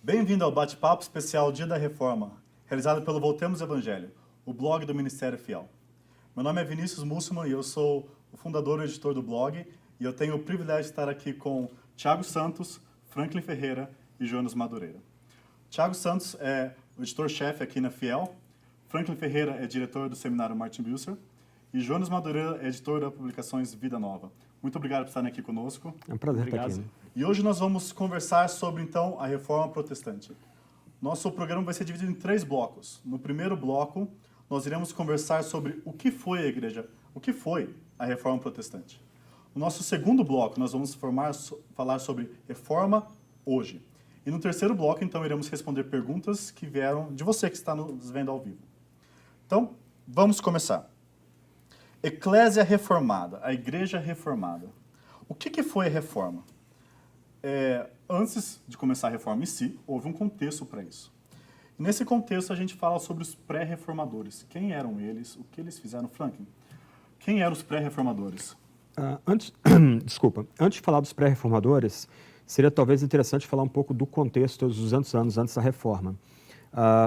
Bem-vindo ao bate-papo especial Dia da Reforma, realizado pelo Voltemos Evangelho, o blog do Ministério Fiel. Meu nome é Vinícius Mussman e eu sou o fundador e editor do blog, e eu tenho o privilégio de estar aqui com Thiago Santos, Franklin Ferreira e Jonas Madureira. Thiago Santos é o editor-chefe aqui na Fiel, Franklin Ferreira é diretor do seminário Martin Bucer e Jonas Madureira é editor da Publicações Vida Nova. Muito obrigado por estarem aqui conosco. É um prazer estar aqui. E hoje nós vamos conversar sobre, então, a Reforma Protestante. Nosso programa vai ser dividido em 3 blocos. No primeiro bloco, nós iremos conversar sobre o que foi a Igreja, o que foi a Reforma Protestante. No nosso segundo bloco, nós vamos falar sobre Reforma hoje. E no terceiro bloco, então, iremos responder perguntas que vieram de você que está nos vendo ao vivo. Então, vamos começar. Eclésia Reformada, a Igreja Reformada. O que foi a Reforma? Antes de começar a Reforma em si, houve um contexto para isso. E nesse contexto, a gente fala sobre os pré-reformadores. Quem eram eles? O que eles fizeram? Franklin, quem eram os pré-reformadores? Antes de falar dos pré-reformadores, seria talvez interessante falar um pouco do contexto dos 200 anos antes da Reforma.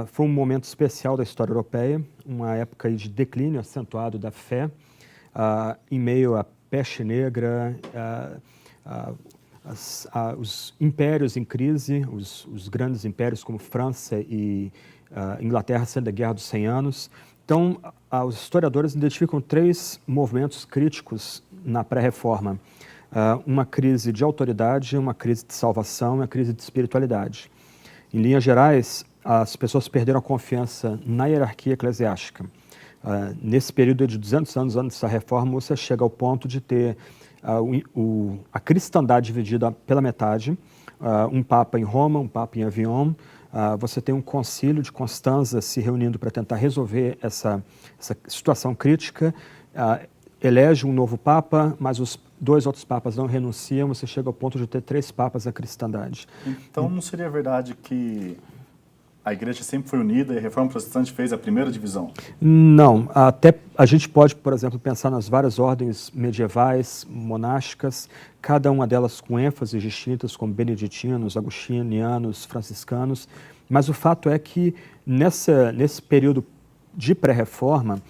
Foi um momento especial da história europeia, uma época de declínio acentuado da fé, em meio à peste negra, os impérios em crise, os grandes impérios como França e Inglaterra sendo da Guerra dos 100 Anos. Então, os historiadores identificam 3 movimentos críticos na pré-reforma. Uma crise de autoridade, uma crise de salvação e uma crise de espiritualidade. Em linhas gerais, as pessoas perderam a confiança na hierarquia eclesiástica. Nesse período de 200 anos antes da Reforma, você chega ao ponto de ter a cristandade dividida pela metade, um papa em Roma, um papa em Avignon, você tem um concílio de Constanza se reunindo para tentar resolver essa situação crítica, elege um novo papa, mas os 2 outros papas não renunciam, você chega ao ponto de ter 3 papas na cristandade. Então, não seria verdade que a igreja sempre foi unida e a Reforma Protestante fez a primeira divisão? Não. Até a gente pode, por exemplo, pensar nas várias ordens medievais, monásticas, cada uma delas com ênfases distintas, como beneditinos, agostinianos, franciscanos, mas o fato é que nesse período de pré-reforma,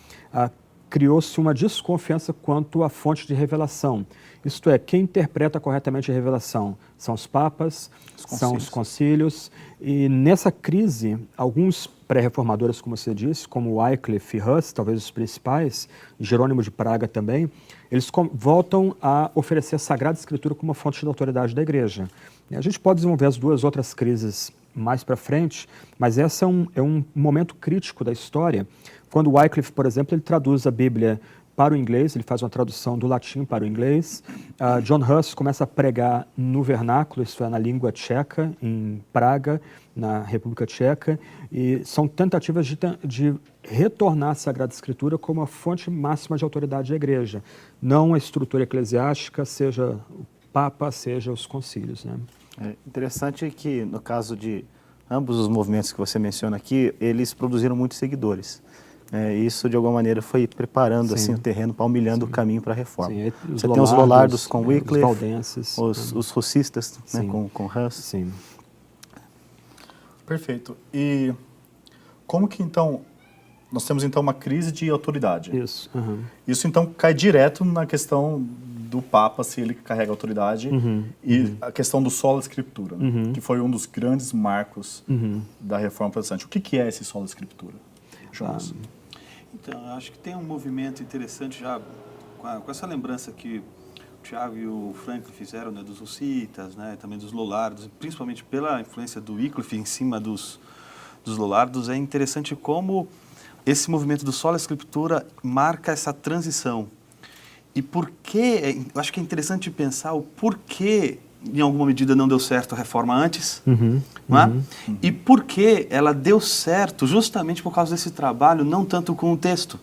criou-se uma desconfiança quanto à fonte de revelação. Isto é, quem interpreta corretamente a revelação são os papas, são os concílios, e nessa crise, alguns pré-reformadores, como você disse, como Wycliffe e Hus, talvez os principais, Jerônimo de Praga também, eles voltam a oferecer a Sagrada Escritura como uma fonte de autoridade da Igreja. A gente pode desenvolver as 2 outras crises mais para frente, mas esse é um momento crítico da história. Quando Wycliffe, por exemplo, ele traduz a Bíblia para o inglês, ele faz uma tradução do latim para o inglês. John Huss começa a pregar no vernáculo, isso é, na língua tcheca, em Praga, na República Tcheca, e são tentativas de retornar a Sagrada Escritura como a fonte máxima de autoridade da Igreja, não a estrutura eclesiástica, seja o Papa, seja os concílios, né? É interessante que, no caso de ambos os movimentos que você menciona aqui, eles produziram muitos seguidores. Isso, de alguma maneira, foi preparando assim, o terreno, palmilhando o caminho para a reforma. Você tem os Lollardos com Wycliffe, os Russistas, né, com Hus. Sim. Perfeito. E como que, então, nós temos, então, uma crise de autoridade? Isso. Uhum. Isso, então, cai direto na questão do Papa, se ele carrega autoridade, e a questão do sola scriptura, né, que foi um dos grandes marcos da Reforma Protestante. O que é esse sola scriptura, Jonas? Então, eu acho que tem um movimento interessante já, com essa lembrança que o Thiago e o Franklin fizeram, né, dos Hussitas, né, também dos Lollardos, principalmente pela influência do Wycliffe em cima dos Lollardos. É interessante como esse movimento do sola scriptura marca essa transição. E por que, eu acho que é interessante pensar o porquê, em alguma medida, não deu certo a reforma antes, não é? E por que ela deu certo justamente por causa desse trabalho, não tanto com o texto,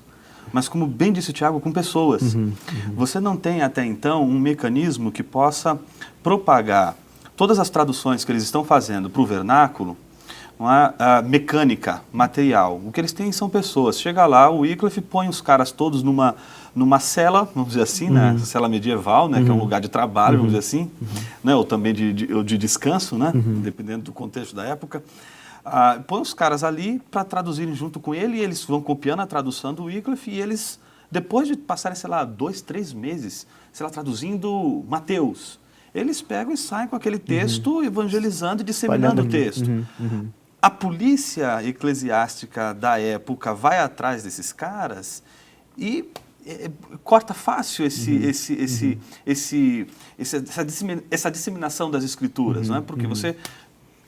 mas, como bem disse o Thiago, com pessoas. Você não tem, até então, um mecanismo que possa propagar todas as traduções que eles estão fazendo para o vernáculo mecânica, material. O que eles têm são pessoas. Chega lá, o Wycliffe põe os caras todos numa cela, vamos dizer assim, né? Cela medieval, né? Que é um lugar de trabalho, vamos dizer assim, né? Ou também de descanso, né? Dependendo do contexto da época. Põe os caras ali para traduzirem junto com ele, e eles vão copiando a tradução do Wycliffe, e eles, depois de passarem, sei lá, 2, 3 meses, sei lá, traduzindo Mateus, eles pegam e saem com aquele texto, evangelizando e disseminando o texto. A polícia eclesiástica da época vai atrás desses caras e corta fácil essa disseminação das escrituras, não é? Porque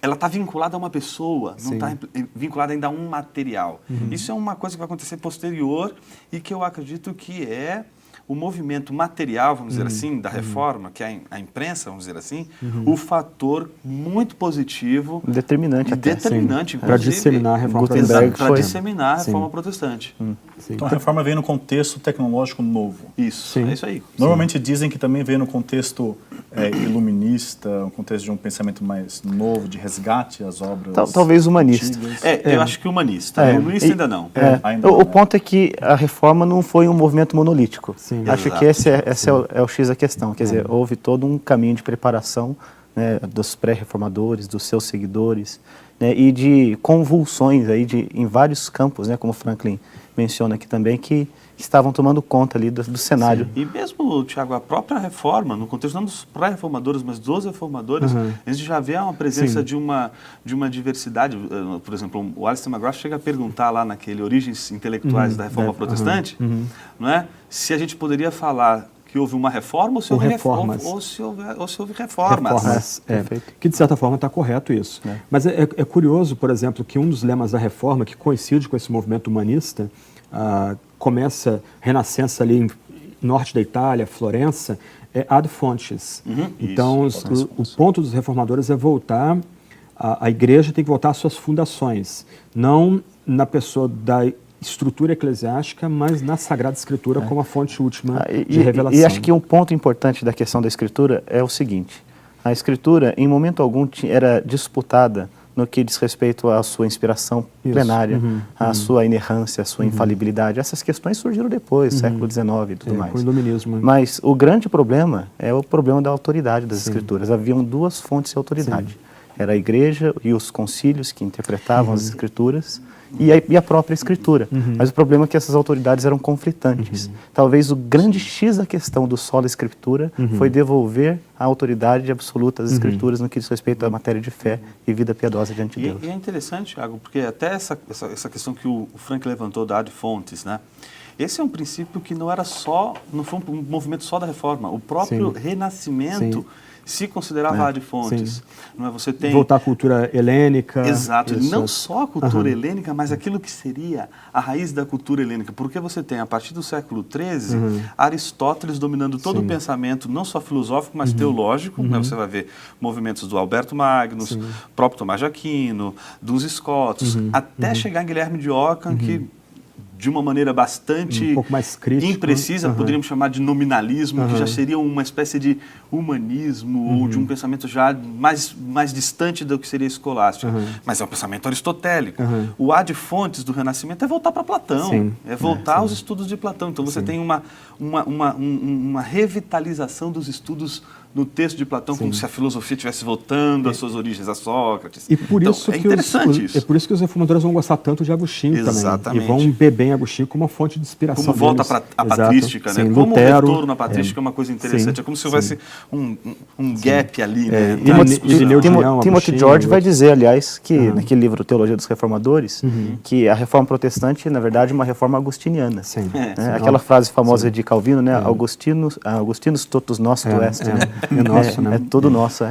ela está vinculada a uma pessoa, não está vinculada ainda a um material. Isso é uma coisa que vai acontecer posterior e que eu acredito que é o movimento material, vamos dizer assim, da reforma, que é a imprensa, vamos dizer assim, o fator muito positivo. Determinante até. Determinante, para disseminar a reforma protestante. Para disseminar a reforma protestante. Então a reforma veio no contexto tecnológico novo. Isso, é isso aí. Normalmente dizem que também veio no contexto iluminista, um contexto de um pensamento mais novo, de resgate às obras talvez humanista. antigas. Eu acho que humanista. Humanista ainda não. Ainda O não, ponto é que a reforma não foi um movimento monolítico. Sim. Acho Exato. que esse é o X da questão. Quer dizer, houve todo um caminho de preparação, né, dos pré-reformadores, dos seus seguidores, né, e de convulsões aí em vários campos, né, como Franklin menciona aqui também, que estavam tomando conta ali do cenário. E mesmo, Tiago, a própria reforma, no contexto não dos pré-reformadores, mas dos reformadores, a gente já vê uma presença de uma diversidade. Por exemplo, o Alistair McGrath chega a perguntar lá naquele Origens Intelectuais da Reforma Protestante, não é? Se a gente poderia falar que houve uma reforma ou se houve reformas. Ou se houve reformas. Que de certa forma está correto isso. Mas é curioso, por exemplo, que um dos lemas da reforma, que coincide com esse movimento humanista, começa Renascença ali em norte da Itália, Florença, é ad fontes. Então, o ponto dos reformadores é voltar, a igreja tem que voltar às suas fundações, não na pessoa da estrutura eclesiástica, mas na Sagrada Escritura como a fonte última de revelação. E acho que um ponto importante da questão da Escritura é o seguinte: a Escritura, em momento algum, era disputada no que diz respeito à sua inspiração plenária, à sua inerrância, à sua infalibilidade. Essas questões surgiram depois, século XIX e tudo mais. Com o iluminismo. Mas o grande problema é o problema da autoridade das Escrituras. Haviam duas fontes de autoridade. Era a igreja e os concílios que interpretavam as Escrituras e a própria Escritura. Mas o problema é que essas autoridades eram conflitantes. Talvez o grande X da questão do sola Escritura foi devolver a autoridade absoluta às Escrituras no que diz respeito à matéria de fé e vida piedosa diante de Deus. E é interessante, Thiago, porque até essa questão que o Frank levantou da ad fontes, né? Esse é um princípio que não foi um movimento só da reforma. O próprio Renascimento se considerava ad fontes. Não é? Você tem voltar à cultura helênica. Exato. Não só a cultura helênica, mas aquilo que seria a raiz da cultura helênica. Porque você tem, a partir do século XIII, Aristóteles dominando todo o pensamento, não só filosófico, mas teológico. Né? Você vai ver movimentos do Alberto Magnus, próprio Tomás de Aquino, dos escotos, até chegar em Guilherme de Ockham, que de uma maneira bastante um pouco mais crítica, imprecisa, poderíamos chamar de nominalismo, que já seria uma espécie de humanismo ou de um pensamento já mais distante do que seria escolástico. Mas é um pensamento aristotélico. O ad fontes do Renascimento é voltar para Platão, é voltar aos estudos de Platão. Então você tem uma revitalização dos estudos no texto de Platão, como se a filosofia estivesse voltando às suas origens, a Sócrates. E por isso é interessante isso. É por isso que os reformadores vão gostar tanto de Agostinho também. E vão beber em Agostinho como uma fonte de inspiração. Como volta para a patrística, né? Como o retorno à patrística é uma coisa interessante. É como se houvesse um gap ali, né? Timothy George vai dizer, aliás, que naquele livro Teologia dos Reformadores, que a reforma protestante, na verdade, é uma reforma agostiniana. Aquela frase famosa de Calvino, né? Augustinus totus nostro est, né? É nosso, né? É todo nosso,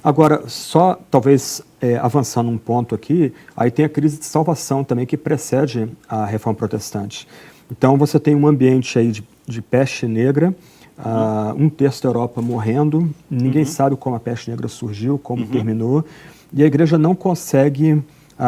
Agora, só talvez avançando um ponto aqui, aí tem a crise de salvação também que precede a reforma protestante. Então você tem um ambiente aí de peste negra, um terço da Europa morrendo, ninguém sabe como a peste negra surgiu, como terminou, e a igreja não consegue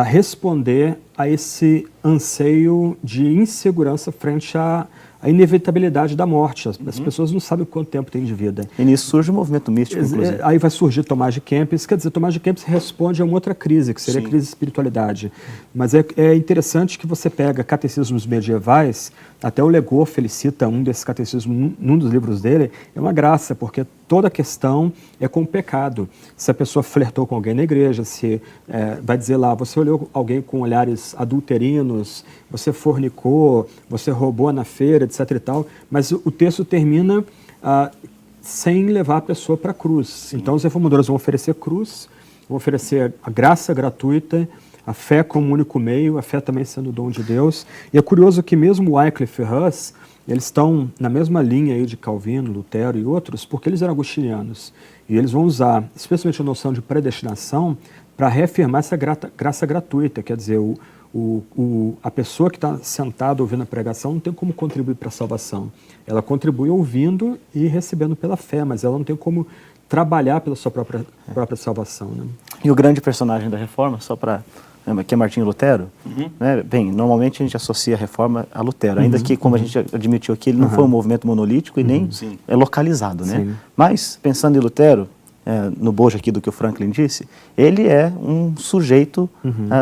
responder a esse anseio de insegurança frente à a inevitabilidade da morte. As pessoas não sabem quanto tempo tem de vida. E nisso surge o movimento místico, inclusive. Aí vai surgir Tomás de Kempis. Quer dizer, Tomás de Kempis responde a uma outra crise, que seria a crise de espiritualidade. Mas é interessante que você pega catecismos medievais, até o Legor felicita um desses catecismos num dos livros dele, é uma graça, porque toda a questão é com o pecado. Se a pessoa flertou com alguém na igreja, se vai dizer lá, você olhou alguém com olhares adulterinos, você fornicou, você roubou na feira, etc. e tal, mas o texto termina sem levar a pessoa para a cruz. Sim. Então os reformadores vão oferecer cruz, vão oferecer a graça gratuita, a fé como único meio, a fé também sendo o dom de Deus. E é curioso que mesmo Wycliffe e Hus, eles estão na mesma linha aí de Calvino, Lutero e outros, porque eles eram agostinianos. E eles vão usar, especialmente a noção de predestinação, para reafirmar essa graça gratuita. Quer dizer, a pessoa que está sentada ouvindo a pregação não tem como contribuir para a salvação. Ela contribui ouvindo e recebendo pela fé, mas ela não tem como trabalhar pela sua própria salvação. Né? E o grande personagem da Reforma, só para... que é Martinho Lutero, né? Bem, normalmente a gente associa a Reforma a Lutero, ainda que, como a gente admitiu aqui, ele não foi um movimento monolítico e nem é localizado, né? Sim. Mas, pensando em Lutero, no bojo aqui do que o Franklin disse, ele é um sujeito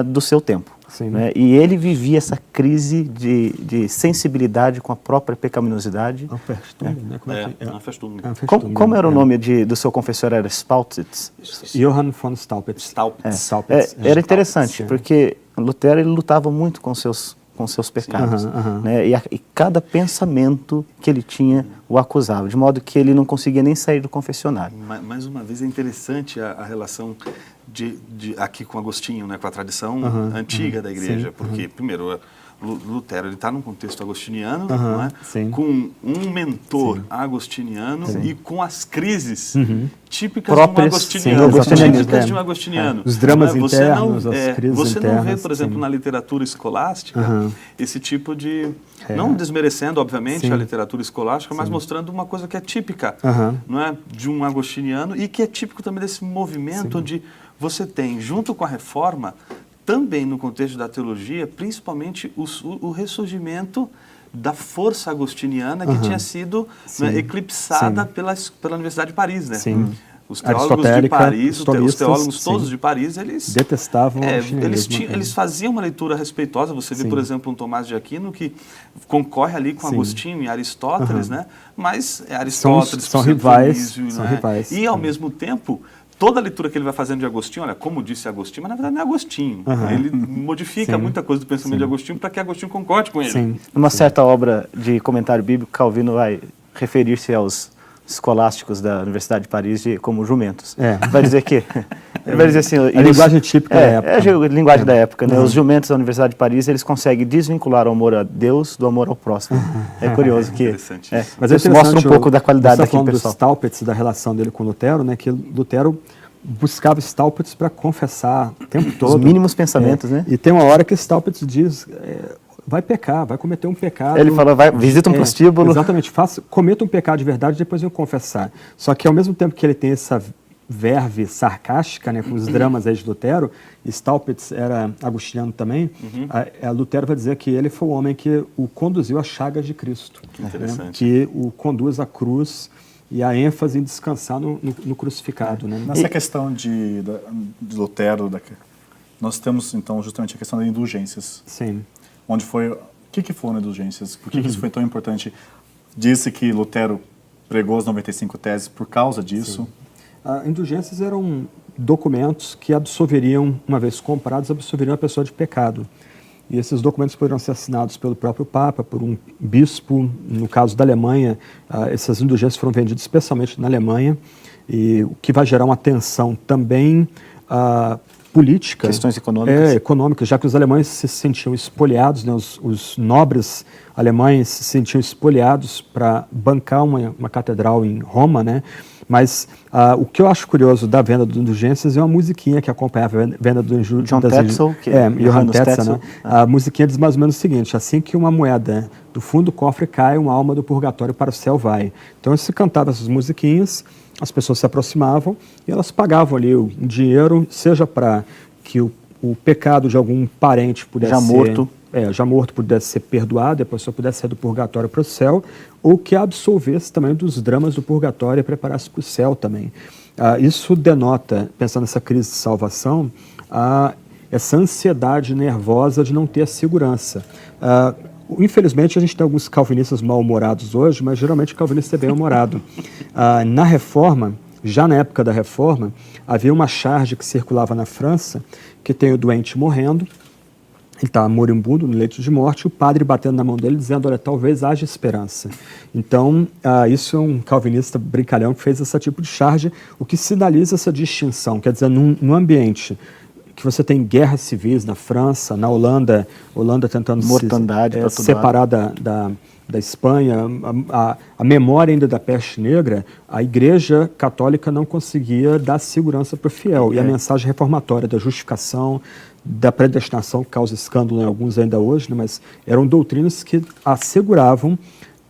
do seu tempo. Né? E ele vivia essa crise de sensibilidade com a própria pecaminosidade. Como era o nome do seu confessor? Era Staupitz? Johann von Staupitz. Era interessante, porque Lutero ele lutava muito com seus pecados. Né? E cada pensamento que ele tinha o acusava, de modo que ele não conseguia nem sair do confessionário. Mais uma vez é interessante a relação aqui com Agostinho, né, com a tradição antiga da igreja, porque, primeiro, Lutero está num contexto agostiniano, não é? Com um mentor agostiniano e com as crises típicas próprias, de um agostiniano. Os dramas internos, as crises Você internas, não vê, por exemplo, na literatura escolástica, esse tipo de... Não desmerecendo, obviamente, a literatura escolástica, mas mostrando uma coisa que é típica não é, de um agostiniano e que é típico também desse movimento onde você tem, junto com a Reforma, também no contexto da teologia, principalmente o ressurgimento da força agostiniana que tinha sido eclipsada pela Universidade de Paris, né? Os teólogos de Paris, os teólogos todos de Paris, eles detestavam eles faziam uma leitura respeitosa. Você vê, por exemplo, um Tomás de Aquino que concorre ali com Agostinho e Aristóteles, né? Mas Aristóteles são rivais, e ao mesmo tempo toda a leitura que ele vai fazendo de Agostinho, olha, como disse Agostinho, mas na verdade não é Agostinho. Ele modifica muita coisa do pensamento de Agostinho para que Agostinho concorde com ele. Numa certa obra de comentário bíblico, Calvino vai referir-se aos escolásticos da Universidade de Paris como jumentos. Vai dizer que... Ele vai dizer assim... A linguagem típica da época. É a linguagem da época. Né? Os jumentos da Universidade de Paris, eles conseguem desvincular o amor a Deus do amor ao próximo. É curioso que... Mas isso mostra um pouco da qualidade daquele pessoal. Você está falando do Staupitz, da relação dele com Lutero, né? Que Lutero buscava Staupitz para confessar o tempo todo. Os mínimos pensamentos, né? E tem uma hora que Staupitz diz... vai pecar, vai cometer um pecado. Ele fala, visita um prostíbulo. Exatamente, cometa um pecado de verdade e depois eu confessar. Só que ao mesmo tempo que ele tem essa verve sarcástica, né, com os dramas aí de Lutero, Staupitz era agostiniano também, Lutero vai dizer que ele foi o homem que o conduziu às chagas de Cristo. Interessante. Né, que o conduz à cruz e a ênfase em descansar no crucificado. Né? Nessa questão de Lutero, nós temos então justamente a questão das indulgências. Sim. Onde foi... O que foram indulgências? Por que isso foi tão importante? Disse que Lutero pregou as 95 teses por causa disso. Indulgências eram documentos que absolveriam, uma vez comprados, absolveriam a pessoa de pecado. E esses documentos poderiam ser assinados pelo próprio Papa, por um bispo. No caso da Alemanha, essas indulgências foram vendidas especialmente na Alemanha, e o que vai gerar uma tensão também política. Questões econômicas. Econômicas, já que os alemães se sentiam espoliados, né, os nobres alemães se sentiam espoliados para bancar uma catedral em Roma, né? Mas o que eu acho curioso da venda de indulgências é uma musiquinha que acompanhava a venda do John Tetzel, Johann Tetzel, né? A musiquinha diz mais ou menos o seguinte: assim que uma moeda do fundo do cofre cai, uma alma do purgatório para o céu vai. Então se cantava essas musiquinhas, as pessoas se aproximavam e elas pagavam ali o dinheiro, seja para que o pecado de algum parente pudesse já morto, já morto pudesse ser perdoado, e a pessoa pudesse sair do purgatório para o céu, ou que absolvesse também dos dramas do purgatório e preparasse para o céu também. Isso denota, pensando nessa crise de salvação, essa ansiedade nervosa de não ter a segurança. Infelizmente, a gente tem alguns calvinistas mal-humorados hoje, mas geralmente o calvinista é bem-humorado. Na Reforma, já na época da Reforma, havia uma charge que circulava na França, que tem o doente morrendo, ele está moribundo no leito de morte, e o padre batendo na mão dele, dizendo, olha, talvez haja esperança. Então, isso é um calvinista brincalhão que fez esse tipo de charge, o que sinaliza essa distinção. Quer dizer, num ambiente que você tem guerras civis na França, na Holanda tentando se separar da Espanha, a memória ainda da peste negra, a Igreja Católica não conseguia dar segurança para o fiel. E a mensagem reformatória da justificação, da predestinação, que causa escândalo em alguns ainda hoje, né, mas eram doutrinas que asseguravam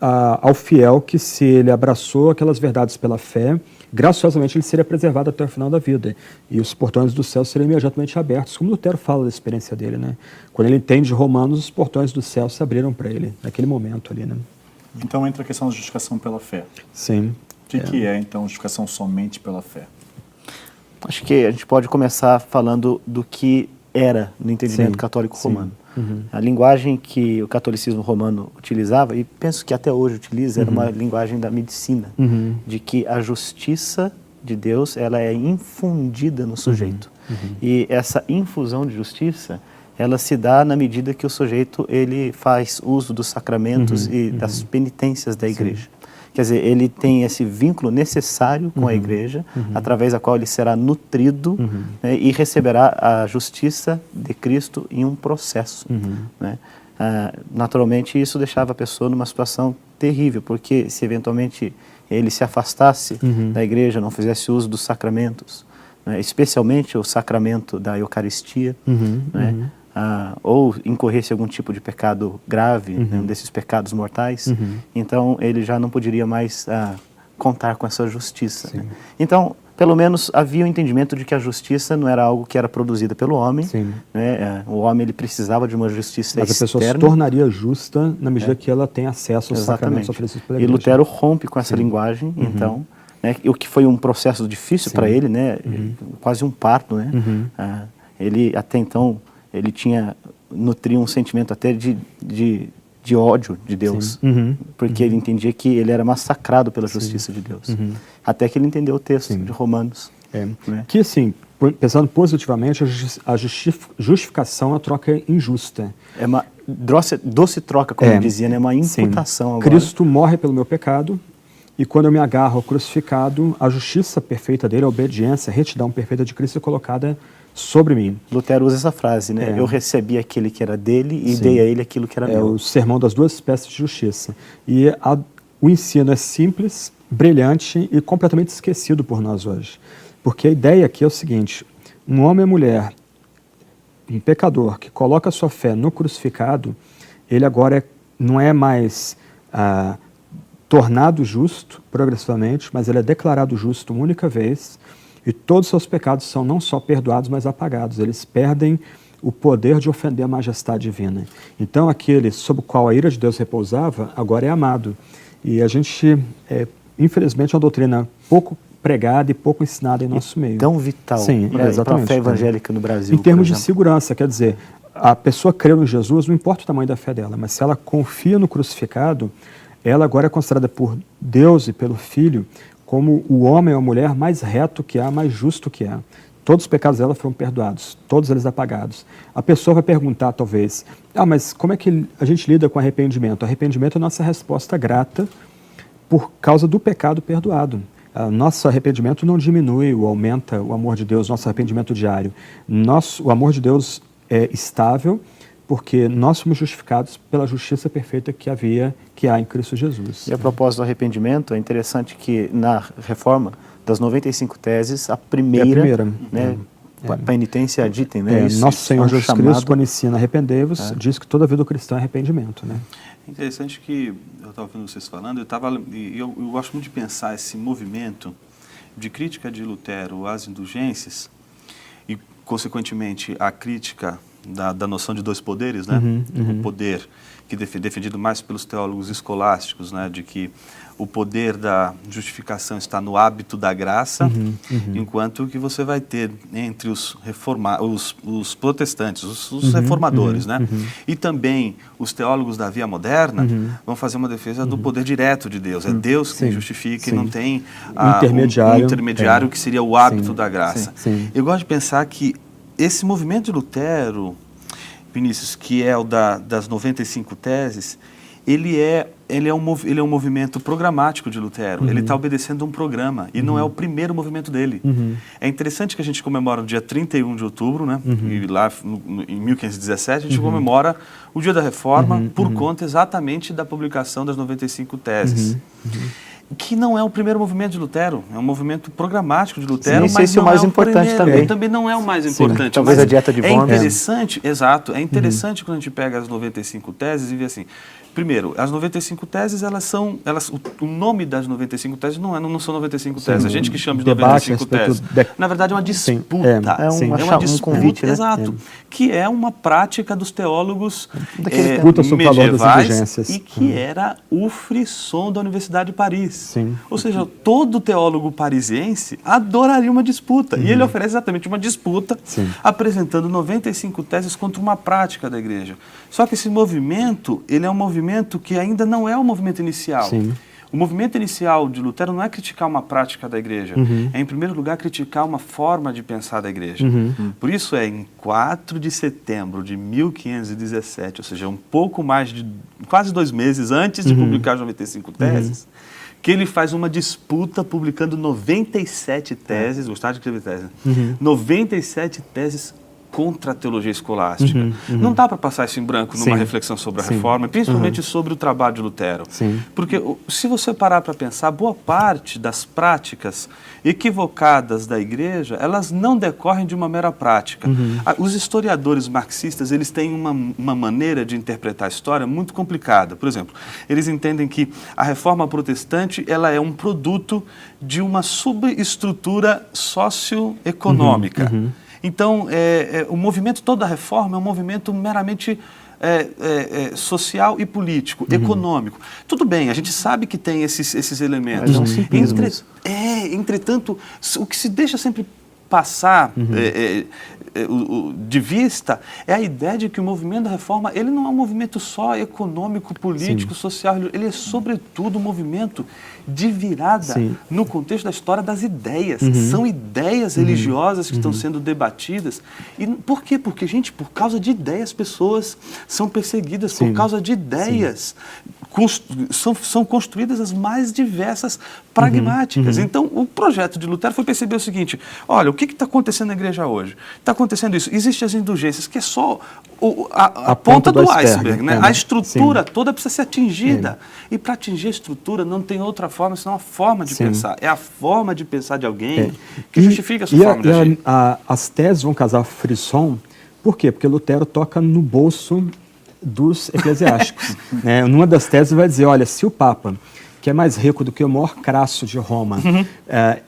ao fiel que, se ele abraçou aquelas verdades pela fé, graciosamente ele seria preservado até o final da vida. E os portões do céu seriam imediatamente abertos, como Lutero fala da experiência dele, né? Quando ele entende Romanos, os portões do céu se abriram para ele, naquele momento ali, né? Então entra a questão da justificação pela fé. Sim. O que é, então, justificação somente pela fé? Acho que a gente pode começar falando do que era no entendimento católico romano. A linguagem que o catolicismo romano utilizava, e penso que até hoje utiliza, era uma linguagem da medicina, de que a justiça de Deus ela é infundida no sujeito. E essa infusão de justiça, ela se dá na medida que o sujeito ele faz uso dos sacramentos e das penitências da igreja. Quer dizer, ele tem esse vínculo necessário com a igreja, através da qual ele será nutrido, né, e receberá a justiça de Cristo em um processo. Né? Naturalmente, isso deixava a pessoa numa situação terrível, porque se eventualmente ele se afastasse da igreja, não fizesse uso dos sacramentos, né, especialmente o sacramento da Eucaristia, né, ou incorresse algum tipo de pecado grave, né, um desses pecados mortais, então ele já não poderia mais contar com essa justiça. Né? Então, pelo menos havia o entendimento de que a justiça não era algo que era produzida pelo homem, né? O homem ele precisava de uma justiça externa. Mas a pessoa se tornaria justa na medida que ela tem acesso aos sacramentos oferecidos pela igreja. E Lutero rompe com essa linguagem, então, né, o que foi um processo difícil para ele, né, quase um parto, né? Ele até então ele nutria um sentimento até de ódio de Deus, porque ele entendia que ele era massacrado pela justiça de Deus. Até que ele entendeu o texto de Romanos. Né? Que, assim, pensando positivamente, a justificação é uma troca injusta. É uma doce troca, como dizia, né? Uma imputação agora. Cristo morre pelo meu pecado, e quando eu me agarro ao crucificado, a justiça perfeita dele, a obediência, a retidão perfeita de Cristo é colocada sobre mim. Lutero usa essa frase, né? Eu recebi aquele que era dele e dei a ele aquilo que era meu. É o sermão das duas espécies de justiça. E o ensino é simples, brilhante e completamente esquecido por nós hoje. Porque a ideia aqui é o seguinte, um homem e mulher, um pecador que coloca a sua fé no crucificado, ele agora não é mais tornado justo progressivamente, mas ele é declarado justo uma única vez, e todos os seus pecados são não só perdoados, mas apagados. Eles perdem o poder de ofender a majestade divina. Então, aquele sobre o qual a ira de Deus repousava, agora é amado. E a gente, infelizmente, é uma doutrina pouco pregada e pouco ensinada em nosso meio. Tão vital para a fé evangélica no Brasil. Em termos de segurança, quer dizer, a pessoa creu em Jesus, não importa o tamanho da fé dela, mas se ela confia no crucificado, ela agora é considerada por Deus e pelo Filho como o homem ou a mulher mais reto que há, mais justo que há. Todos os pecados dela foram perdoados, todos eles apagados. A pessoa vai perguntar, talvez, mas como é que a gente lida com arrependimento? Arrependimento é a nossa resposta grata por causa do pecado perdoado. Nosso arrependimento não diminui ou aumenta o amor de Deus, nosso arrependimento diário. O amor de Deus é estável, porque nós somos justificados pela justiça perfeita que há em Cristo Jesus. E a propósito do arrependimento, é interessante que na Reforma, das 95 teses, a primeira, né, penitência ad item, né? Nosso Senhor Jesus Cristo, quando ensina arrependei-vos, diz que toda vida do cristão é arrependimento, né? É interessante que eu estava ouvindo vocês falando, eu gosto muito de pensar esse movimento de crítica de Lutero às indulgências e, consequentemente, a crítica da noção de dois poderes, né? O poder que defendido mais pelos teólogos escolásticos, né? De que o poder da justificação está no hábito da graça, enquanto que você vai ter entre os protestantes, os reformadores, né? E também os teólogos da via moderna vão fazer uma defesa do poder direto de Deus. É Deus quem justifica e não tem um intermediário que seria o hábito da graça. Eu gosto de pensar que esse movimento de Lutero, Vinícius, que é o das 95 teses, ele é um movimento programático de Lutero. Ele está obedecendo um programa e não é o primeiro movimento dele. É interessante que a gente comemora no dia 31 de outubro, né? E lá em 1517 a gente comemora o dia da Reforma por conta exatamente da publicação das 95 teses. Que não é o primeiro movimento de Lutero, é um movimento programático de Lutero, mas esse é o mais importante também. Também não é o mais importante. Talvez a dieta de Worms. É interessante, exato, é interessante quando a gente pega as 95 teses e vê assim. Primeiro, as 95 teses, o nome das 95 teses não são 95 teses. A gente que chama de 95 teses. Na verdade, é uma disputa. É uma disputa, convite, né? Exato. Que é uma prática dos teólogos medievais e que era o frisson da Universidade de Paris. Ou seja, todo teólogo parisiense adoraria uma disputa. E ele oferece exatamente uma disputa, apresentando 95 teses contra uma prática da igreja. Só que esse movimento, ele é um movimento que ainda não é o movimento inicial. O movimento inicial de Lutero não é criticar uma prática da igreja, é, em primeiro lugar, criticar uma forma de pensar da igreja. Por isso em 4 de setembro de 1517, ou seja, um pouco mais de quase 2 meses antes de publicar as 95 teses, que ele faz uma disputa publicando 97 teses, gostava de escrever teses, 97 teses contra a teologia escolástica. Não dá para passar isso em branco numa reflexão sobre a reforma, principalmente sobre o trabalho de Lutero. Porque se você parar para pensar, boa parte das práticas equivocadas da igreja, elas não decorrem de uma mera prática. Os historiadores marxistas, eles têm uma maneira de interpretar a história muito complicada. Por exemplo, eles entendem que a reforma protestante, ela é um produto de uma subestrutura socioeconômica. Então, o movimento todo da reforma é um movimento meramente social e político, econômico. Tudo bem, a gente sabe que tem esses elementos. Mas é um simplismo. Entretanto, o que se deixa sempre passar de vista é a ideia de que o movimento da reforma, ele não é um movimento só econômico, político, social, ele é sobretudo um movimento de virada no contexto da história das ideias. São ideias religiosas que estão sendo debatidas. E por quê? Porque, gente, por causa de ideias, pessoas são perseguidas, por causa de ideias. São construídas as mais diversas pragmáticas. Então, o projeto de Lutero foi perceber o seguinte: olha, o que está acontecendo na igreja hoje? Está acontecendo isso. Existem as indulgências, que é só a ponta do iceberg. Né? A estrutura toda precisa ser atingida. E para atingir a estrutura não tem outra forma, senão a forma de pensar. É a forma de pensar de alguém que justifica a sua forma de agir. As teses vão causar frisson. Por quê? Porque Lutero toca no bolso dos eclesiásticos. Numa das teses vai dizer, olha, se o Papa, que é mais rico do que o maior Crasso de Roma,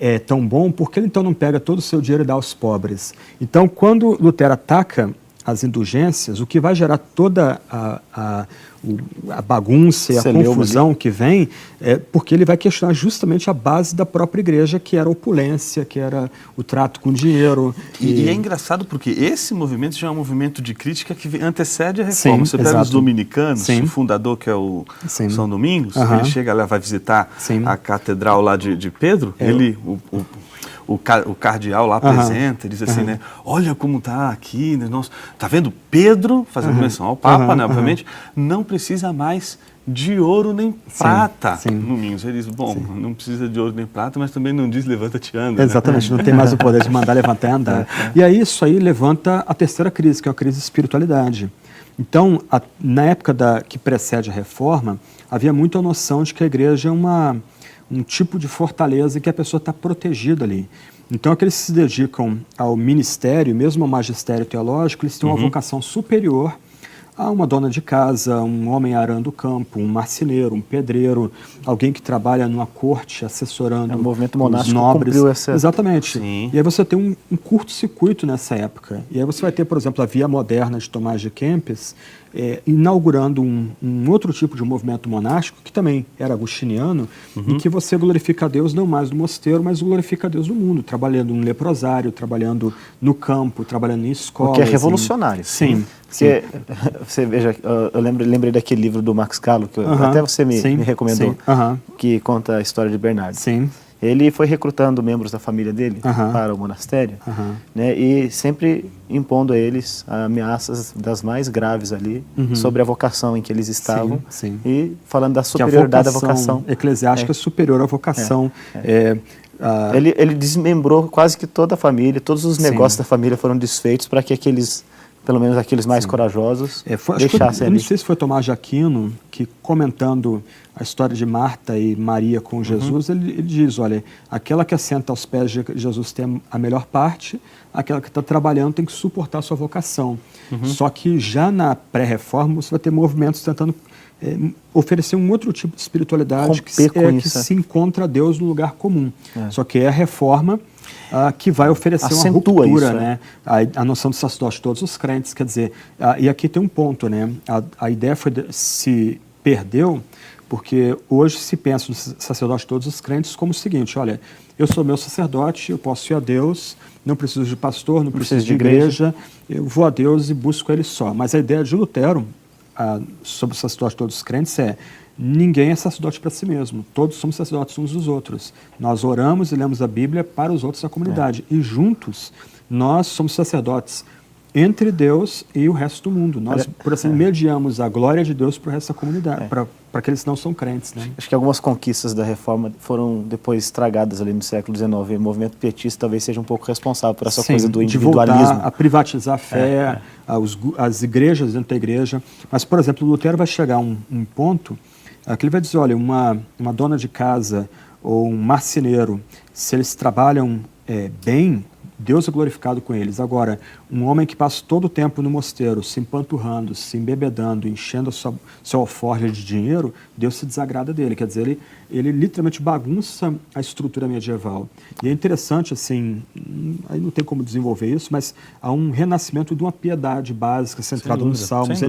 é tão bom, por que ele então não pega todo o seu dinheiro e dá aos pobres? Então, quando Lutero ataca as indulgências, o que vai gerar toda a bagunça e a confusão que vem, é porque ele vai questionar justamente a base da própria igreja, que era a opulência, que era o trato com dinheiro. E é engraçado porque esse movimento já é um movimento de crítica que antecede a reforma. Você pega os dominicanos, o fundador, que é o São Domingos, ele chega lá, vai visitar a catedral lá de Pedro, o cardeal lá apresenta, diz assim, né? Olha como está aqui, né? Está vendo? Pedro, fazendo menção ao Papa, né? Obviamente, não precisa mais de ouro nem prata. Domingos, ele diz, bom, não precisa de ouro nem prata, mas também não diz levanta-te e anda. Exatamente, não tem mais o poder de mandar levantar e andar. E aí isso aí levanta a terceira crise, que é a crise de espiritualidade. Então, na época que precede a reforma, havia muito a noção de que a igreja é um tipo de fortaleza que a pessoa está protegida ali. Então, aqueles que se dedicam ao ministério, mesmo ao magistério teológico, eles têm uma vocação superior há uma dona de casa, um homem arando o campo, um marceneiro, um pedreiro, alguém que trabalha numa corte assessorando O movimento os monástico nobres. cumpriu essa... Exatamente. Sim. E aí você tem um curto-circuito nessa época. E aí você vai ter, por exemplo, a Via Moderna de Tomás de Kempis, inaugurando um outro tipo de movimento monástico, que também era agostiniano, em que você glorifica a Deus não mais no mosteiro, mas glorifica a Deus no mundo, trabalhando no leprosário, trabalhando no campo, trabalhando em escolas. O que é revolucionário. Sim. Porque, você veja, eu lembrei daquele livro do Max Callo, que até você me recomendou, que conta a história de Bernardo. Sim. Ele foi recrutando membros da família dele para o monastério, né, e sempre impondo a eles ameaças das mais graves ali sobre a vocação em que eles estavam, e falando da superioridade da vocação eclesiástica superior à vocação. Ele desmembrou quase que toda a família, todos os negócios da família foram desfeitos para que aqueles, pelo menos aqueles mais corajosos, deixassem ali. Eu não sei se foi Tomás de Aquino que, comentando a história de Marta e Maria com Jesus, ele diz, olha, aquela que assenta aos pés de Jesus tem a melhor parte, aquela que está trabalhando tem que suportar a sua vocação. Só que já na pré-reforma você vai ter movimentos tentando oferecer um outro tipo de espiritualidade que se encontra Deus no lugar comum. Só que é a reforma que vai oferecer uma ruptura, isso, né? A noção do sacerdote de todos os crentes, quer dizer, e aqui tem um ponto, né? A ideia se perdeu porque hoje se pensa no sacerdote de todos os crentes como o seguinte, olha, eu sou meu sacerdote, eu posso ir a Deus, não preciso de pastor, não preciso de igreja, eu vou a Deus e busco Ele só. Mas a ideia de Lutero sobre o sacerdote de todos os crentes ninguém é sacerdote para si mesmo, todos somos sacerdotes uns dos outros. Nós oramos e lemos a Bíblia para os outros da comunidade e juntos nós somos sacerdotes entre Deus e o resto do mundo. Nós, por assim, mediamos a glória de Deus para o resto da comunidade, para aqueles que não são crentes. Né? Acho que algumas conquistas da Reforma foram depois estragadas ali no século XIX. O movimento petista talvez seja um pouco responsável por essa coisa do individualismo. De voltar a privatizar a fé, as igrejas dentro da igreja. Mas, por exemplo, Lutero vai chegar a um ponto que ele vai dizer, olha, uma dona de casa ou um marceneiro, se eles trabalham bem, Deus é glorificado com eles. Agora, um homem que passa todo o tempo no mosteiro, se empanturrando, se embebedando, enchendo seu alforje de dinheiro, Deus se desagrada dele. Quer dizer, ele literalmente bagunça a estrutura medieval. E é interessante, assim, aí não tem como desenvolver isso, mas há um renascimento de uma piedade básica centrada nos Salmos,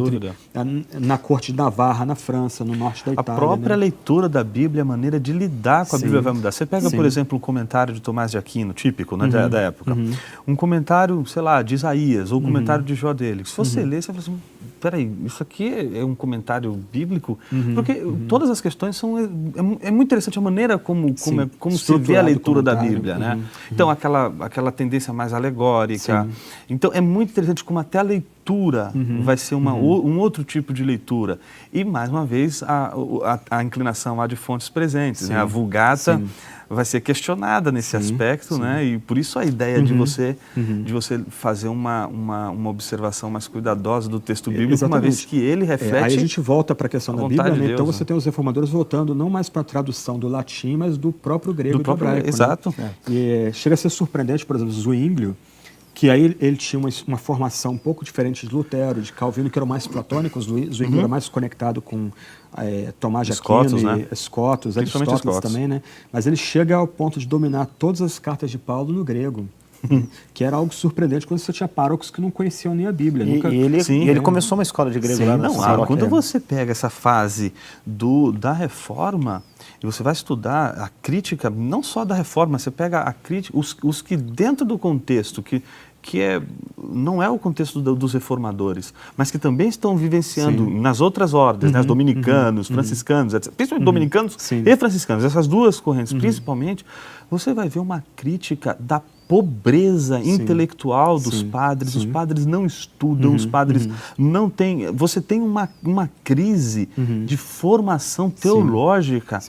na corte de Navarra, na França, no norte da Itália. A própria leitura da Bíblia, a maneira de lidar com a Bíblia vai mudar. Você pega, por exemplo, um comentário de Tomás de Aquino, típico, né, da época. Um comentário, sei lá, de Isaías, ou um comentário de Jó dele. Se você ler, você fala assim, peraí, isso aqui é um comentário bíblico? Porque todas as questões são... É muito interessante a maneira como se vê a leitura da Bíblia, né? Então, aquela tendência mais alegórica. Então, é muito interessante como até a leitura vai ser um outro tipo de leitura. E, mais uma vez, a inclinação há de fontes presentes, né? A Vulgata vai ser questionada nesse aspecto, né? E por isso a ideia de você fazer uma observação mais cuidadosa do texto bíblico, uma vez que ele reflete... Aí a gente volta para a questão da Bíblia, né? Então Deus, você tem os reformadores voltando não mais para a tradução do latim, mas do próprio grego e do hebraico. Exato. Né? E chega a ser surpreendente, por exemplo, Zwinglio, que aí ele tinha uma formação um pouco diferente de Lutero, de Calvino, que eram mais platônicos, Zwinglio era mais conectado com Tomás de Aquino, Scotus, Aristóteles também, né? Mas ele chega ao ponto de dominar todas as cartas de Paulo no grego, que era algo surpreendente quando você tinha párocos que não conheciam nem a Bíblia. Ele começou uma escola de grego lá. Quando você pega essa fase da Reforma, e você vai estudar a crítica, não só da Reforma, você pega a crítica, os que dentro do contexto, que não é o contexto dos reformadores, mas que também estão vivenciando nas outras ordens, né, os dominicanos, franciscanos, etc. Principalmente dominicanos e franciscanos, essas duas correntes, principalmente, você vai ver uma crítica da pobreza intelectual dos padres. Os padres não estudam, os padres não têm... Você tem uma crise de formação teológica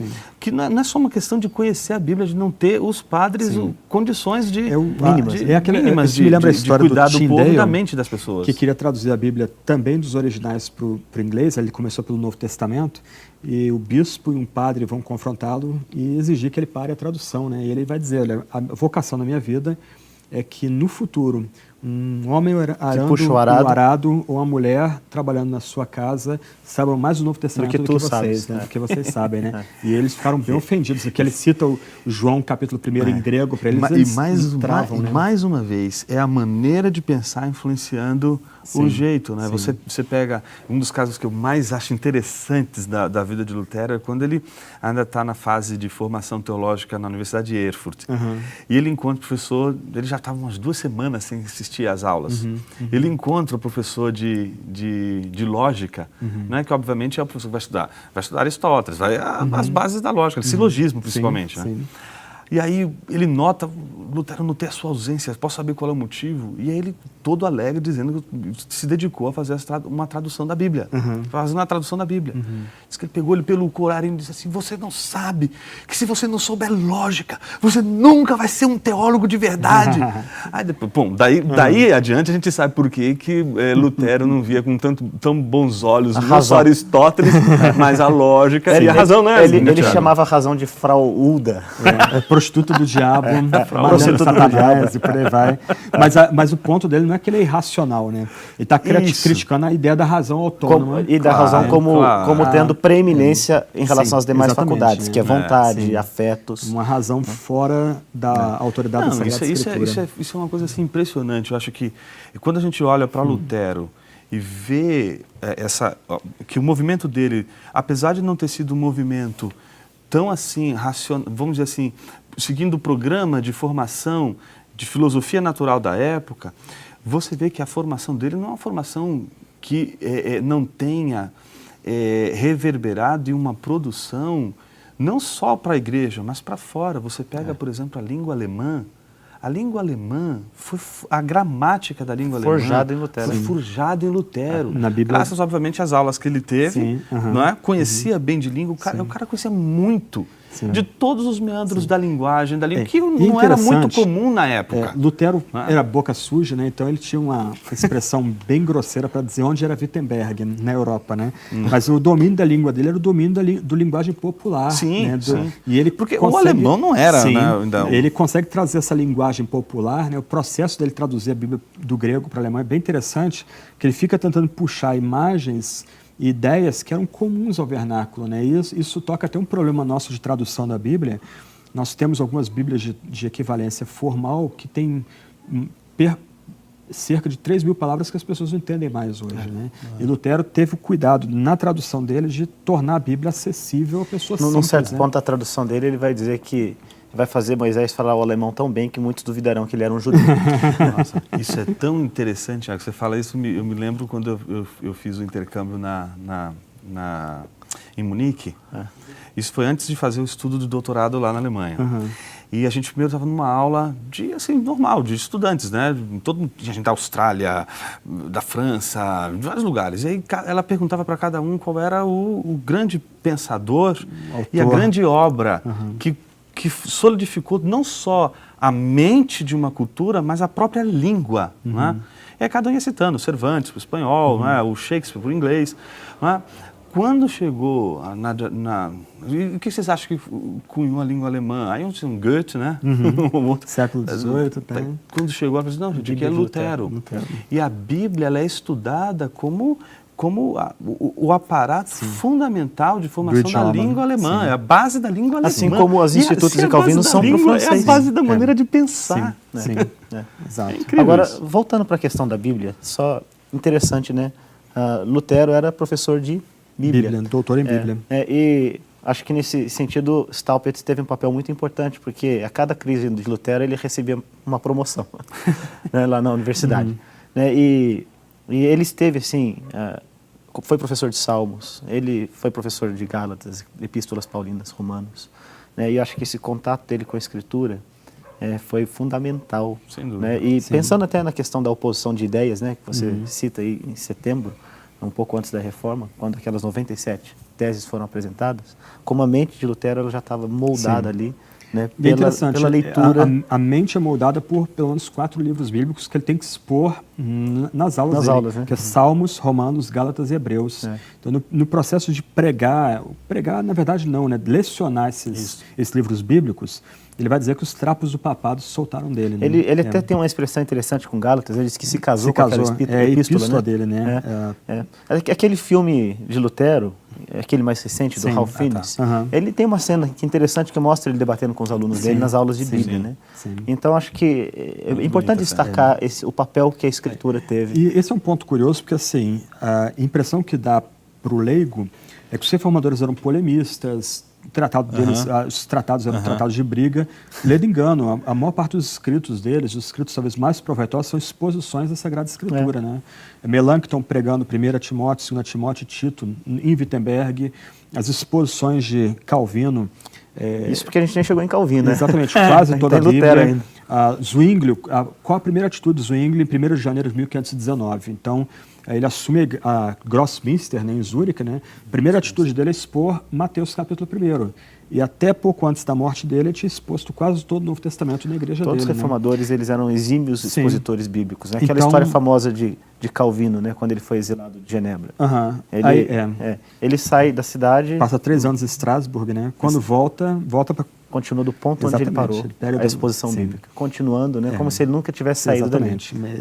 que não é só uma questão de conhecer a Bíblia, de não ter os padres condições mínimas de cuidar do povo e da mente das pessoas. Que queria traduzir a Bíblia também dos originais para o inglês, ele começou pelo Novo Testamento, e o bispo e um padre vão confrontá-lo e exigir que ele pare a tradução, né? E ele vai dizer, olha, a vocação na minha vida é que no futuro Um homem arando puxa o o arado. arado ou uma mulher trabalhando na sua casa sabem mais do Novo Testamento que do tu que vocês, sabes, né? é. Do que vocês sabem, né? E eles ficaram bem ofendidos. Aqui ele cita o João capítulo 1 em grego para eles, eles travam, né? Mais uma vez, é a maneira de pensar influenciando o jeito, né? Você pega, um dos casos que eu mais acho interessantes da vida de Lutero é quando ele ainda está na fase de formação teológica na Universidade de Erfurt. E ele encontra o professor, ele já estava umas 2 semanas sem assistir às aulas. Ele encontra o professor de lógica, né? Que obviamente é o professor que vai estudar Aristóteles, as bases da lógica, silogismo principalmente, né? E aí ele nota, Lutero, notei a sua ausência, posso saber qual é o motivo? E aí ele, todo alegre, dizendo que se dedicou a fazer uma tradução da Bíblia, fazendo a tradução da Bíblia. Diz que ele pegou ele pelo colar e disse assim, você não sabe que se você não souber lógica, você nunca vai ser um teólogo de verdade. Aí depois, bom, daí adiante a gente sabe por que Lutero não via com tão bons olhos não só Aristóteles, mas a lógica e a razão, né? Ele chamava a razão de Frau Ulda. Prostituta do diabo, prostituta do Satanás e por aí vai. Mas o ponto dele não é que ele é irracional, né? Ele está criticando a ideia da razão autônoma. E da razão como tendo preeminência em relação às demais faculdades, que é vontade, afetos. Uma razão fora da autoridade da Sagrada Escritura. Isso é uma coisa assim, impressionante. Eu acho que quando a gente olha para Lutero e vê que o movimento dele, apesar de não ter sido um movimento tão assim, vamos dizer assim, seguindo o programa de formação de filosofia natural da época, você vê que a formação dele não é uma formação que não tenha reverberado em uma produção não só para a igreja, mas para fora. Você pega, por exemplo, a língua alemã. A língua alemã, a gramática da língua alemã foi forjada em Lutero. Na Bíblia... Graças, obviamente, às aulas que ele teve, não é? Conhecia bem de língua, o cara conhecia muito de todos os meandros da linguagem, que não era muito comum na época. Lutero era boca suja, né? Então ele tinha uma expressão bem grosseira para dizer onde era Wittenberg, na Europa, né? Mas o domínio da língua dele era o domínio do linguagem popular. Né? E ele porque o alemão não era, né? Ele consegue trazer essa linguagem popular, né? O processo dele traduzir a Bíblia do grego para o alemão é bem interessante, que ele fica tentando puxar imagens e ideias que eram comuns ao vernáculo, né? E isso toca até um problema nosso de tradução da Bíblia. Nós temos algumas Bíblias de equivalência formal que tem cerca de 3.000 palavras que as pessoas não entendem mais hoje, né? E Lutero teve o cuidado, na tradução dele, de tornar a Bíblia acessível a pessoas simples. Num certo ponto da tradução dele, ele vai dizer que vai fazer Moisés falar o alemão tão bem que muitos duvidarão que ele era um judeu. Nossa, isso é tão interessante, Thiago. Você fala isso, eu me lembro quando eu fiz o intercâmbio em Munique. Isso foi antes de fazer o estudo do doutorado lá na Alemanha. E a gente primeiro estava numa aula normal, de estudantes, né? Tinha gente da Austrália, da França, de vários lugares. E aí ela perguntava para cada um qual era o grande pensador e a grande obra que solidificou não só a mente de uma cultura, mas a própria língua. Né? E aí cada um ia citando, o Cervantes, o espanhol, né? O Shakespeare, o inglês. Né? Quando chegou o que vocês acham que cunhou a língua alemã? Aí um Goethe, né? Século XVIII, Quando chegou, ela disse, não, gente, aqui é Lutero. E a Bíblia ela é estudada como o aparato fundamental de formação da língua alemã, é a base da língua alemã. Assim como os institutos de Calvino são para o francês. É a base da maneira de pensar. Exato. É incrível. Agora, isso. voltando para a questão da Bíblia, só interessante, né? Lutero era professor de Bíblia. Doutor em Bíblia. E acho que nesse sentido, Staupitz teve um papel muito importante, porque a cada crise de Lutero ele recebia uma promoção né, lá na universidade. Né, e ele esteve assim, foi professor de Salmos, ele foi professor de Gálatas, Epístolas Paulinas, Romanos. Né, e acho que esse contato dele com a Escritura foi fundamental. Sem dúvida. Né, e pensando até na questão da oposição de ideias, né, que você cita aí em setembro, um pouco antes da Reforma, quando aquelas 97 teses foram apresentadas, como a mente de Lutero ela já estava moldada ali né, E é interessante, pela leitura. a mente é moldada por pelo menos 4 livros bíblicos que ele tem que expor nas aulas dele, né? que é Salmos, Romanos, Gálatas e Hebreus. Então, no processo de pregar na verdade não, né, lecionar esses livros bíblicos, ele vai dizer que os trapos do papado soltaram dele. Né? Ele até tem uma expressão interessante com Gálatas, ele disse que se casou com aquela epístola, né? dele, né? Aquele filme de Lutero, aquele mais recente, do Ralph Fiennes, ele tem uma cena que interessante que mostra ele debatendo com os alunos dele nas aulas de Bíblia, né? Então, acho que é importante destacar o papel que a Escritura teve. E esse é um ponto curioso, porque assim, a impressão que dá para o leigo é que os reformadores eram polemistas, o tratado deles, os tratados eram tratados de briga. Ledo engano, a maior parte dos escritos deles, os escritos talvez mais proveitosos, são exposições da Sagrada Escritura. Né? Melancton pregando 1 Timóteo, 2 Timóteo e Tito, em Wittenberg, as exposições de Calvino. Isso porque a gente nem chegou em Calvino, né? Exatamente, quase toda a Lutero Bíblia. Zwingli, qual a primeira atitude de Zwingli em 1 de janeiro de 1519? Então, ele assume a Grossmünster, né, em Zurique, né? A primeira atitude dele é expor Mateus capítulo 1. E até pouco antes da morte dele, ele tinha exposto quase todo o Novo Testamento na igreja dele. Todos os reformadores, eles eram exímios expositores bíblicos. Né? Aquela Então, história famosa de Calvino, né? Quando ele foi exilado de Genebra. Ele sai da cidade... Passa 3 anos em Estrasburgo, né? Quando volta para... Continua do ponto onde ele parou, a exposição bíblica. Continuando, né? Como se ele nunca tivesse saído dali.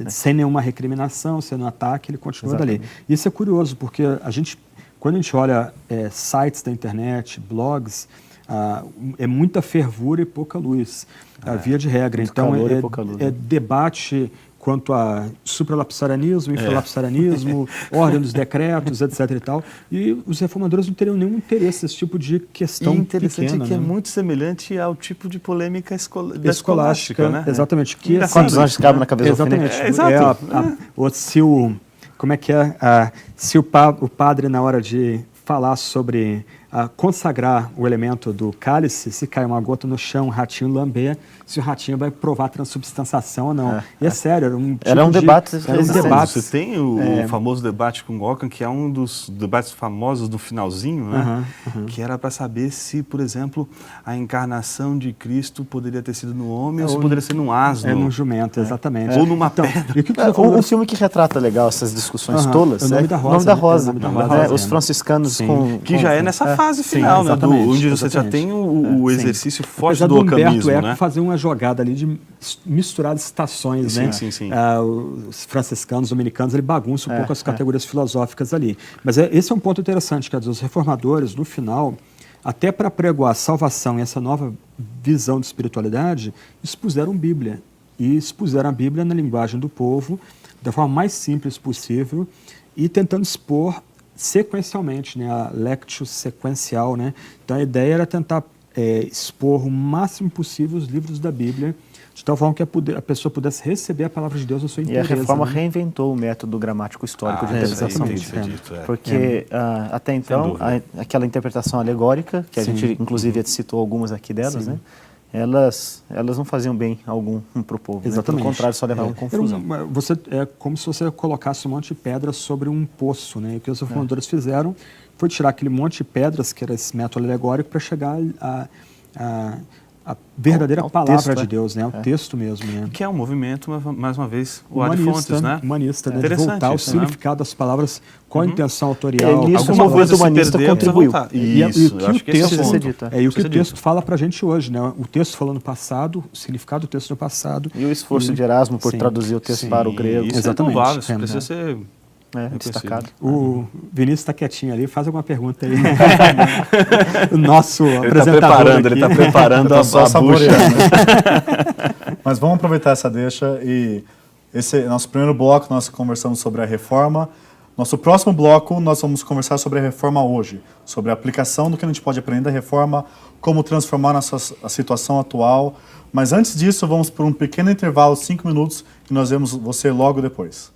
Sem nenhuma recriminação, sem nenhum ataque, ele continua dali. Isso é curioso, porque quando a gente olha sites da internet, blogs, é muita fervura e pouca luz, via de regra. Então, é debate quanto a supralapsarianismo, infralapsarianismo, ordem dos decretos, etc. e tal. E os reformadores não teriam nenhum interesse nesse tipo de questão interessante pequena, que é né? muito semelhante ao tipo de polêmica escolástica, né? exatamente. Que, quantos anjos cabem na cabeça do alfinete? Exato. Como é que é? Se o padre, na hora de falar sobre consagrar o elemento do cálice, se cai uma gota no chão, o ratinho lamber, se o ratinho vai provar transubstanciação ou não. E é sério, era um debate. Você tem o famoso debate com Ockham, que é um dos debates famosos do finalzinho, né? Que era para saber se, por exemplo, a encarnação de Cristo poderia ter sido no homem ou se poderia ser num asno. Num jumento, exatamente. Ou numa pedra. Um filme que retrata legal essas discussões tolas é O Nome da Rosa. Os franciscanos que já é nessa fase final, né? Onde você já tem o exercício forte do ocanismo, né? Fazer uma jogada ali de misturar estações, né? Os franciscanos, dominicanos, ele bagunça um pouco as categorias filosóficas ali. Mas esse é um ponto interessante, quer dizer, os reformadores, no final, até para pregoar a salvação e essa nova visão de espiritualidade, expuseram Bíblia. E expuseram a Bíblia na linguagem do povo, da forma mais simples possível, e tentando expor sequencialmente, né, a lectio sequencial, né? Então a ideia era tentar expor o máximo possível os livros da Bíblia, de tal forma que a pessoa pudesse receber a palavra de Deus na sua inteireza. E a Reforma reinventou o método gramático histórico de interpretação. Porque até então, aquela interpretação alegórica, que a gente inclusive citou algumas aqui delas, né? Elas não faziam bem algum para o povo. Exatamente. Né? Pelo contrário, só levavam confusão. É como se você colocasse um monte de pedras sobre um poço, né? E o que os reformadores fizeram foi tirar aquele monte de pedras, que era esse método alegórico, para chegar a verdadeira palavra de Deus, né? O texto mesmo, né? Que é um movimento, mais uma vez, o ad fontes, né? Humanista, né? De voltar ao significado das palavras com a intenção autorial. Alguma coisa humanista contribuiu. Isso, e o que o texto fala para a gente hoje, né? O texto falando no passado, o significado do texto no passado. E o esforço de Erasmo por traduzir o texto para o grego. Isso exatamente. Isso precisa ser... destacado. O Vinícius está quietinho ali, faz alguma pergunta aí. O nosso apresentador ele está preparando a bucha. Mas vamos aproveitar essa deixa e esse é nosso primeiro bloco, nós conversamos sobre a reforma. Nosso próximo bloco, nós vamos conversar sobre a reforma hoje, sobre a aplicação do que a gente pode aprender da reforma, como transformar a situação atual. Mas antes disso, vamos por um pequeno intervalo, 5 minutos, e nós vemos você logo depois.